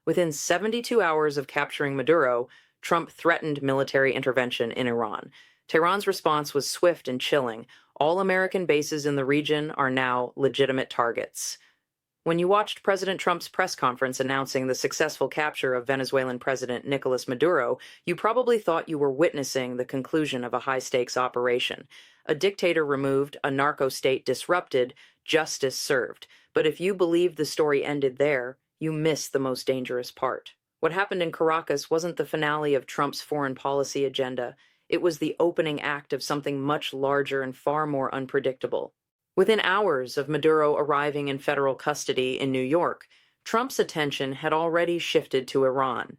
Within 72 hours of capturing Maduro, Trump threatened military intervention in Iran. Tehran's response was swift and chilling. All American bases in the region are now legitimate targets. When you watched President Trump's press conference announcing the successful capture of Venezuelan President Nicolas Maduro, you probably thought you were witnessing the conclusion of a high-stakes operation. A dictator removed, a narco-state disrupted, justice served. But if you believed the story ended there, you missed the most dangerous part. What happened in Caracas wasn't the finale of Trump's foreign policy agenda. It was the opening act of something much larger and far more unpredictable. Within hours of Maduro arriving in federal custody in New York, Trump's attention had already shifted to Iran.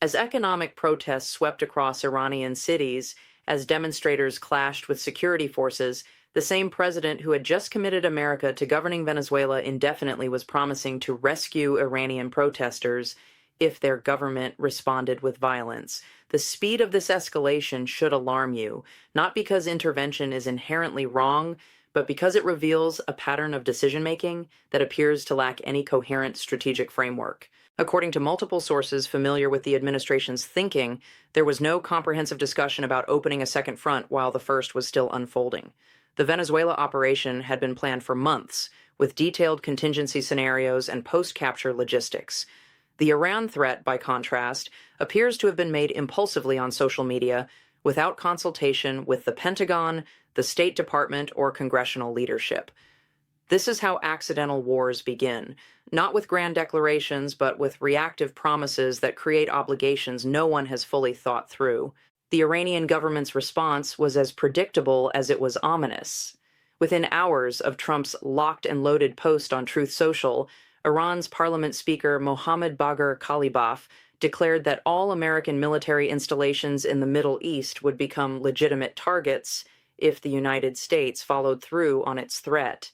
As economic protests swept across Iranian cities, as demonstrators clashed with security forces, the same president who had just committed America to governing Venezuela indefinitely was promising to rescue Iranian protesters if their government responded with violence. The speed of this escalation should alarm you, not because intervention is inherently wrong, but because it reveals a pattern of decision-making that appears to lack any coherent strategic framework. According to multiple sources familiar with the administration's thinking, there was no comprehensive discussion about opening a second front while the first was still unfolding. The Venezuela operation had been planned for months, with detailed contingency scenarios and post-capture logistics. The Iran threat, by contrast, appears to have been made impulsively on social media, without consultation with the Pentagon, the State Department, or congressional leadership. This is how accidental wars begin, not with grand declarations, but with reactive promises that create obligations no one has fully thought through. The Iranian government's response was as predictable as it was ominous. Within hours of Trump's locked and loaded post on Truth Social, Iran's parliament speaker Mohammad Bagher Khalibaf declared that all American military installations in the Middle East would become legitimate targets if the United States followed through on its threat.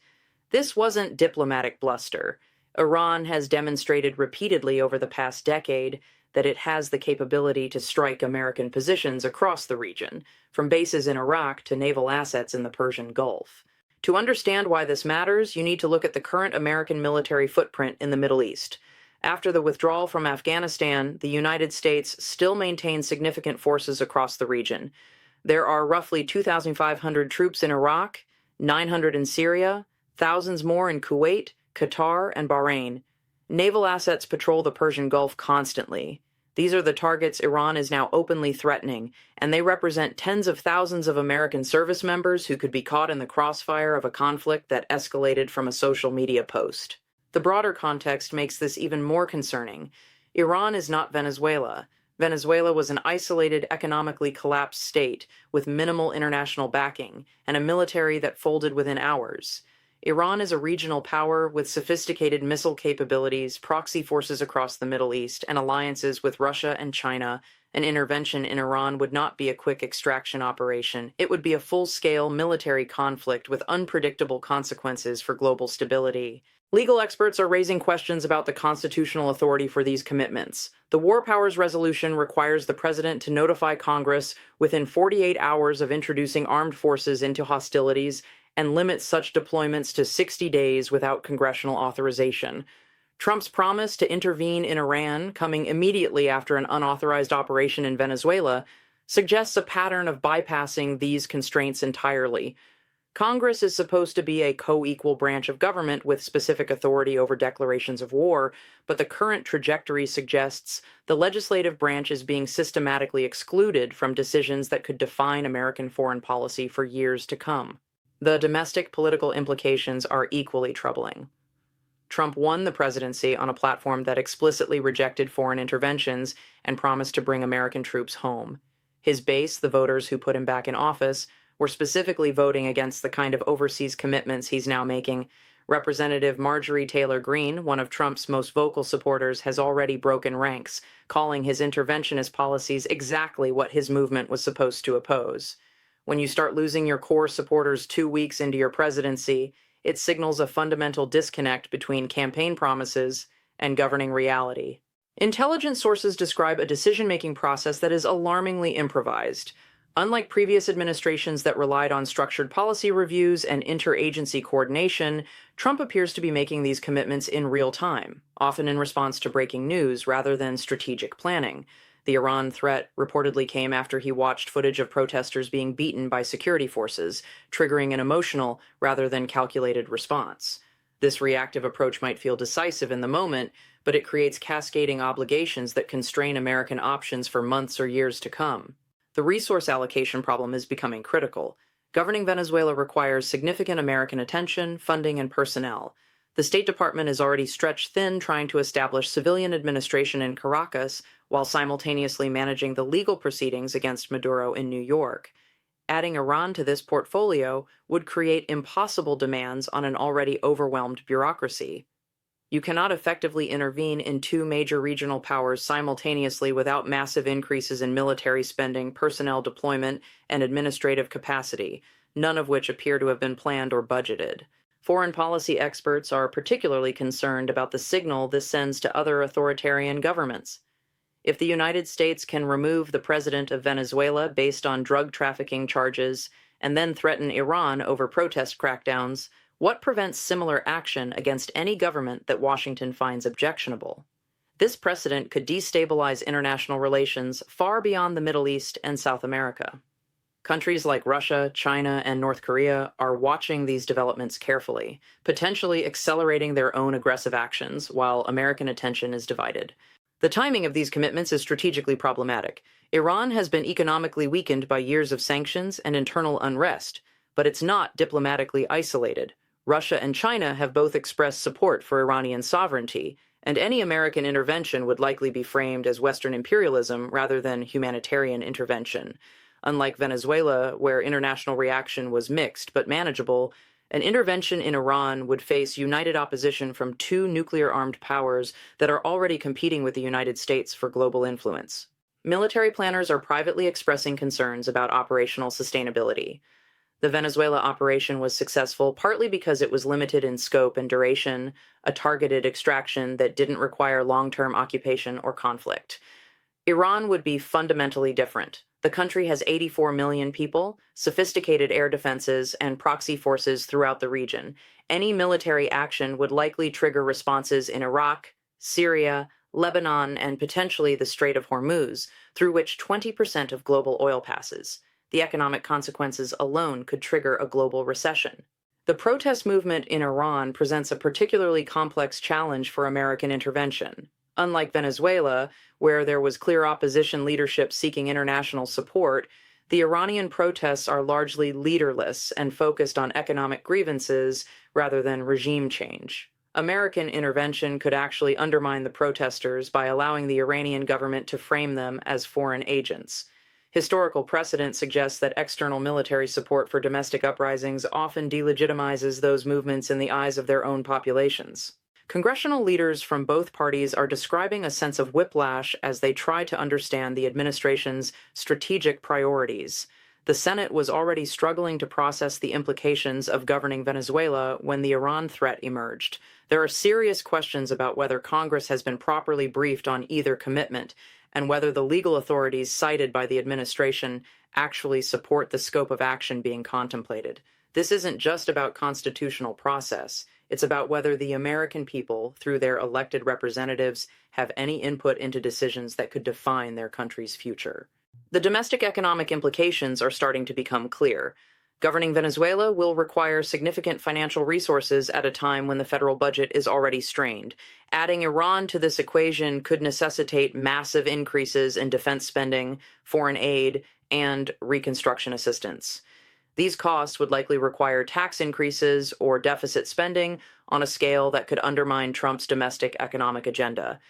This wasn't diplomatic bluster. Iran has demonstrated repeatedly over the past decade that it has the capability to strike American positions across the region, from bases in Iraq to naval assets in the Persian Gulf. To understand why this matters, you need to look at the current American military footprint in the Middle East. After the withdrawal from Afghanistan, the United States still maintains significant forces across the region. There are roughly 2,500 troops in Iraq, 900 in Syria, thousands more in Kuwait, Qatar, and Bahrain. Naval assets patrol the Persian Gulf constantly. These are the targets Iran is now openly threatening, and they represent tens of thousands of American service members who could be caught in the crossfire of a conflict that escalated from a social media post. The broader context makes this even more concerning. Iran is not Venezuela. Venezuela was an isolated, economically collapsed state with minimal international backing and a military that folded within hours. Iran is a regional power with sophisticated missile capabilities, proxy forces across the Middle East, and alliances with Russia and China. An intervention in Iran would not be a quick extraction operation. It would be a full-scale military conflict with unpredictable consequences for global stability. Legal experts are raising questions about the constitutional authority for these commitments. The War Powers Resolution requires the president to notify Congress within 48 hours of introducing armed forces into hostilities and limits such deployments to 60 days without congressional authorization. Trump's promise to intervene in Iran, coming immediately after an unauthorized operation in Venezuela, suggests a pattern of bypassing these constraints entirely. Congress is supposed to be a co-equal branch of government with specific authority over declarations of war, but the current trajectory suggests the legislative branch is being systematically excluded from decisions that could define American foreign policy for years to come. The domestic political implications are equally troubling. Trump won the presidency on a platform that explicitly rejected foreign interventions and promised to bring American troops home. His base, the voters who put him back in office, were specifically voting against the kind of overseas commitments he's now making. Representative Marjorie Taylor Greene, one of Trump's most vocal supporters, has already broken ranks, calling his interventionist policies exactly what his movement was supposed to oppose. When you start losing your core supporters 2 weeks into your presidency, it signals a fundamental disconnect between campaign promises and governing reality. Intelligence sources describe a decision-making process that is alarmingly improvised. Unlike previous administrations that relied on structured policy reviews and interagency coordination, Trump appears to be making these commitments in real time, often in response to breaking news rather than strategic planning. The Iran threat reportedly came after he watched footage of protesters being beaten by security forces, triggering an emotional rather than calculated response. This reactive approach might feel decisive in the moment, but it creates cascading obligations that constrain American options for months or years to come. The resource allocation problem is becoming critical. Governing Venezuela requires significant American attention, funding, and personnel. The State Department is already stretched thin trying to establish civilian administration in Caracas while simultaneously managing the legal proceedings against Maduro in New York. Adding Iran to this portfolio would create impossible demands on an already overwhelmed bureaucracy. You cannot effectively intervene in two major regional powers simultaneously without massive increases in military spending, personnel deployment, and administrative capacity, none of which appear to have been planned or budgeted. Foreign policy experts are particularly concerned about the signal this sends to other authoritarian governments. If the United States can remove the president of Venezuela based on drug trafficking charges and then threaten Iran over protest crackdowns, what prevents similar action against any government that Washington finds objectionable? This precedent could destabilize international relations far beyond the Middle East and South America. Countries like Russia, China, and North Korea are watching these developments carefully, potentially accelerating their own aggressive actions while American attention is divided. The timing of these commitments is strategically problematic. Iran has been economically weakened by years of sanctions and internal unrest, but it's not diplomatically isolated. Russia and China have both expressed support for Iranian sovereignty, and any American intervention would likely be framed as Western imperialism rather than humanitarian intervention. Unlike Venezuela, where international reaction was mixed but manageable, an intervention in Iran would face united opposition from two nuclear-armed powers that are already competing with the United States for global influence. Military planners are privately expressing concerns about operational sustainability. The Venezuela operation was successful partly because it was limited in scope and duration, a targeted extraction that didn't require long-term occupation or conflict. Iran would be fundamentally different. The country has 84 million people, sophisticated air defenses, and proxy forces throughout the region. Any military action would likely trigger responses in Iraq, Syria, Lebanon, and potentially the Strait of Hormuz, through which 20% of global oil passes. The economic consequences alone could trigger a global recession. The protest movement in Iran presents a particularly complex challenge for American intervention. Unlike Venezuela, where there was clear opposition leadership seeking international support, the Iranian protests are largely leaderless and focused on economic grievances rather than regime change. American intervention could actually undermine the protesters by allowing the Iranian government to frame them as foreign agents. Historical precedent suggests that external military support for domestic uprisings often delegitimizes those movements in the eyes of their own populations. Congressional leaders from both parties are describing a sense of whiplash as they try to understand the administration's strategic priorities. The Senate was already struggling to process the implications of governing Venezuela when the Iran threat emerged. There are serious questions about whether Congress has been properly briefed on either commitment, and whether the legal authorities cited by the administration actually support the scope of action being contemplated. This isn't just about constitutional process. It's about whether the American people, through their elected representatives, have any input into decisions that could define their country's future. The domestic economic implications are starting to become clear. Governing Venezuela will require significant financial resources at a time when the federal budget is already strained. Adding Iran to this equation could necessitate massive increases in defense spending, foreign aid, and reconstruction assistance. These costs would likely require tax increases or deficit spending on a scale that could undermine Trump's domestic economic agenda.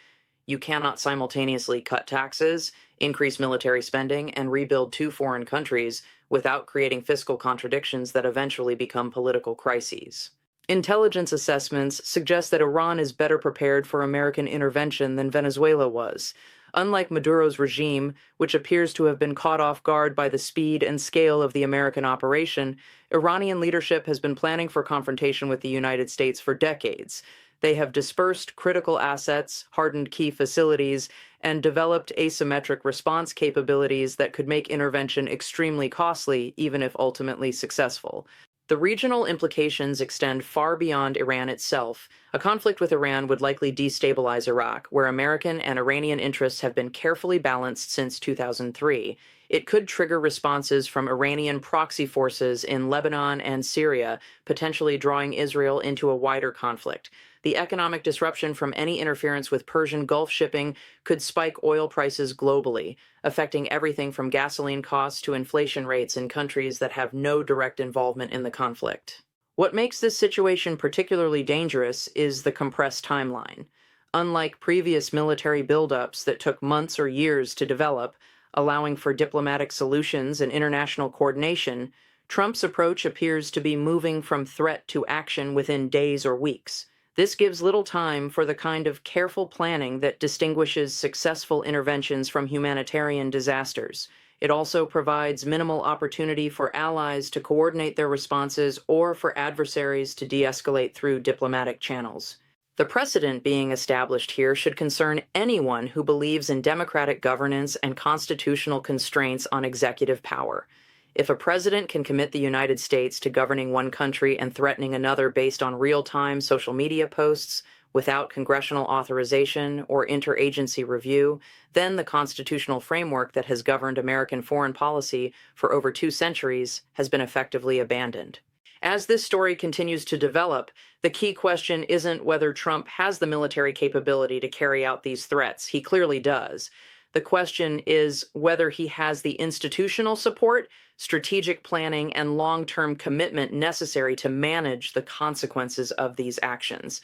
You cannot simultaneously cut taxes, increase military spending, and rebuild two foreign countries without creating fiscal contradictions that eventually become political crises. Intelligence assessments suggest that Iran is better prepared for American intervention than Venezuela was. Unlike Maduro's regime, which appears to have been caught off guard by the speed and scale of the American operation, Iranian leadership has been planning for confrontation with the United States for decades. They have dispersed critical assets, hardened key facilities, and developed asymmetric response capabilities that could make intervention extremely costly, even if ultimately successful. The regional implications extend far beyond Iran itself. A conflict with Iran would likely destabilize Iraq, where American and Iranian interests have been carefully balanced since 2003. It could trigger responses from Iranian proxy forces in Lebanon and Syria, potentially drawing Israel into a wider conflict. The economic disruption from any interference with Persian Gulf shipping could spike oil prices globally, affecting everything from gasoline costs to inflation rates in countries that have no direct involvement in the conflict. What makes this situation particularly dangerous is the compressed timeline. Unlike previous military buildups that took months or years to develop, allowing for diplomatic solutions and international coordination, Trump's approach appears to be moving from threat to action within days or weeks. This gives little time for the kind of careful planning that distinguishes successful interventions from humanitarian disasters. It also provides minimal opportunity for allies to coordinate their responses or for adversaries to de-escalate through diplomatic channels. The precedent being established here should concern anyone who believes in democratic governance and constitutional constraints on executive power. If a president can commit the United States to governing one country and threatening another based on real-time social media posts without congressional authorization or interagency review, then the constitutional framework that has governed American foreign policy for over 2 centuries has been effectively abandoned. As this story continues to develop, the key question isn't whether Trump has the military capability to carry out these threats. He clearly does. The question is whether he has the institutional support, strategic planning, and long-term commitment necessary to manage the consequences of these actions.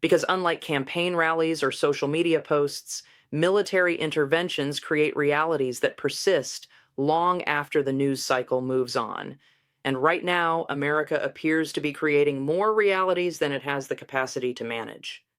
Because unlike campaign rallies or social media posts, military interventions create realities that persist long after the news cycle moves on. And right now, America appears to be creating more realities than it has the capacity to manage.